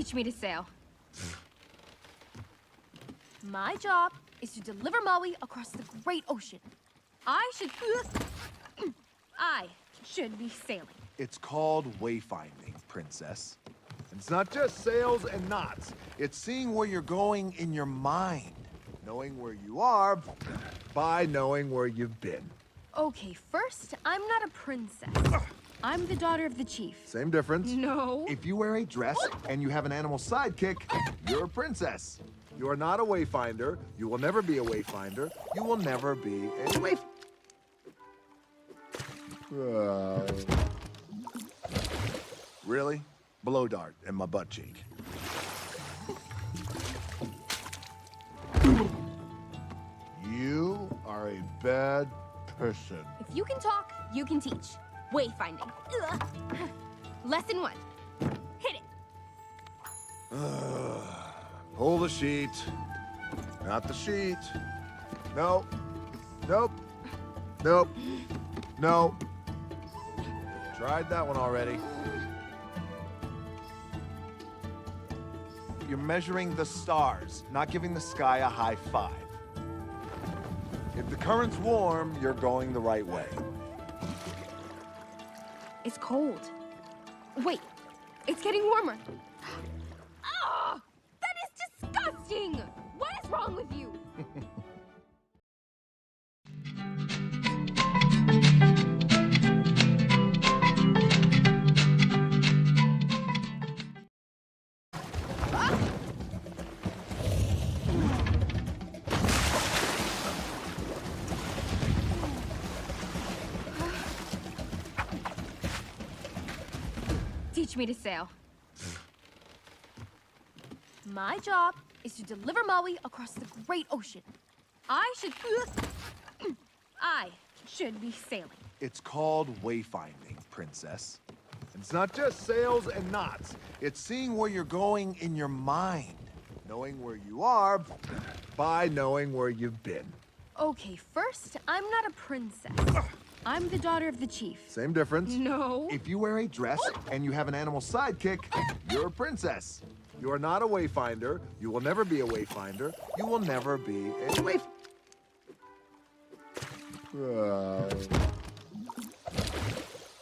Teach me to sail. My job is to deliver Maui across the great ocean. I should be sailing. It's called wayfinding, Princess. It's not just sails and knots. It's seeing where you're going in your mind. Knowing where you are by knowing where you've been. Okay, first, I'm not a princess. I'm the daughter of the chief. Same difference. No. If you wear a dress and you have an animal sidekick, you're a princess. You are not a wayfinder. You will never be a wayfinder. You will never be a Really? Blow dart in my butt cheek. You are a bad person. If you can talk, you can teach. Wayfinding. Ugh. Lesson 1. Hit it. Pull the sheet. Not the sheet. Nope. Nope. Nope. No. Tried that one already. You're measuring the stars, not giving the sky a high five. If the current's warm, you're going the right way. It's cold. Wait, it's getting warmer. Ah! That is disgusting! What is wrong with you? Teach me to sail. My job is to deliver Maui across the great ocean. I should be sailing. It's called wayfinding, Princess. It's not just sails and knots. It's seeing where you're going in your mind. Knowing where you are by knowing where you've been. Okay, first, I'm not a princess. I'm the daughter of the chief. Same difference. No. If you wear a dress and you have an animal sidekick, you're a princess. You are not a wayfinder. You will never be a wayfinder. You will never be a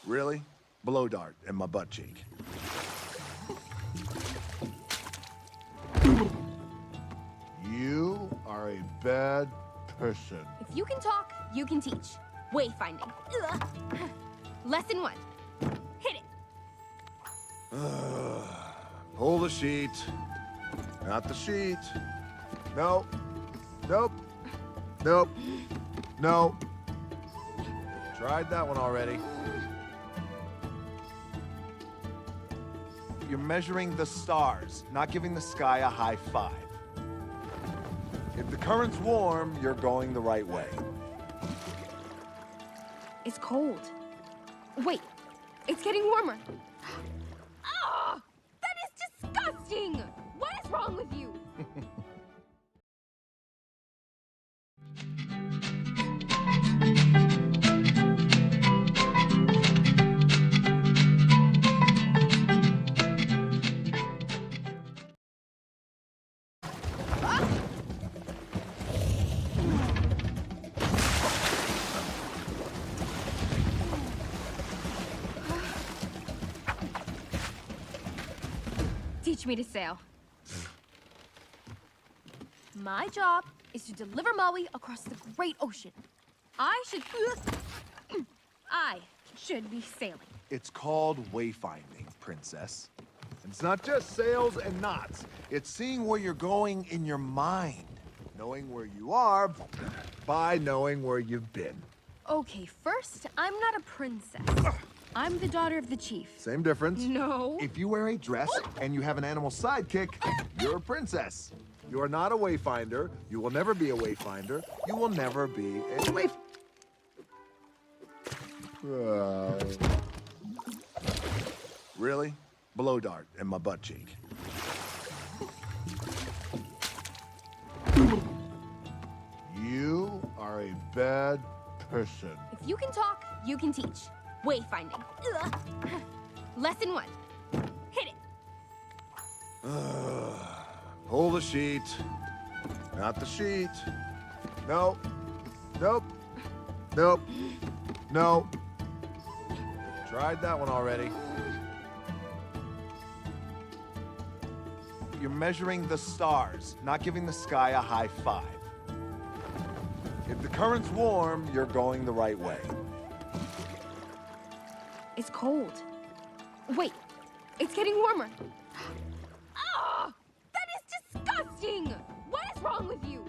Really? Blow dart in my butt cheek. You are a bad person. If you can talk, you can teach. Wayfinding. Ugh. Lesson 1. Hit it. Pull the sheet. Not the sheet. Nope. Nope. Nope. No. Tried that one already. You're measuring the stars, not giving the sky a high five. If the current's warm, you're going the right way. It's cold. Wait, it's getting warmer. Ah! That is disgusting! What is wrong with you? Teach me to sail. My job is to deliver Maui across the great ocean. I should be sailing. It's called wayfinding, Princess. It's not just sails and knots. It's seeing where you're going in your mind. Knowing where you are by knowing where you've been. Okay, first, I'm not a princess. I'm the daughter of the chief. Same difference. No. If you wear a dress and you have an animal sidekick, you're a princess. You are not a wayfinder. You will never be a wayfinder. You will never be a Really? Blow dart in my butt cheek. You are a bad person. If you can talk, you can teach. Wayfinding. Ugh. Lesson 1. Hit it. Pull the sheet. Not the sheet. Nope. Nope. Nope. Nope. Tried that one already. You're measuring the stars, not giving the sky a high five. If the current's warm, you're going the right way. It's cold. Wait, it's getting warmer. Ah! That is disgusting! What is wrong with you?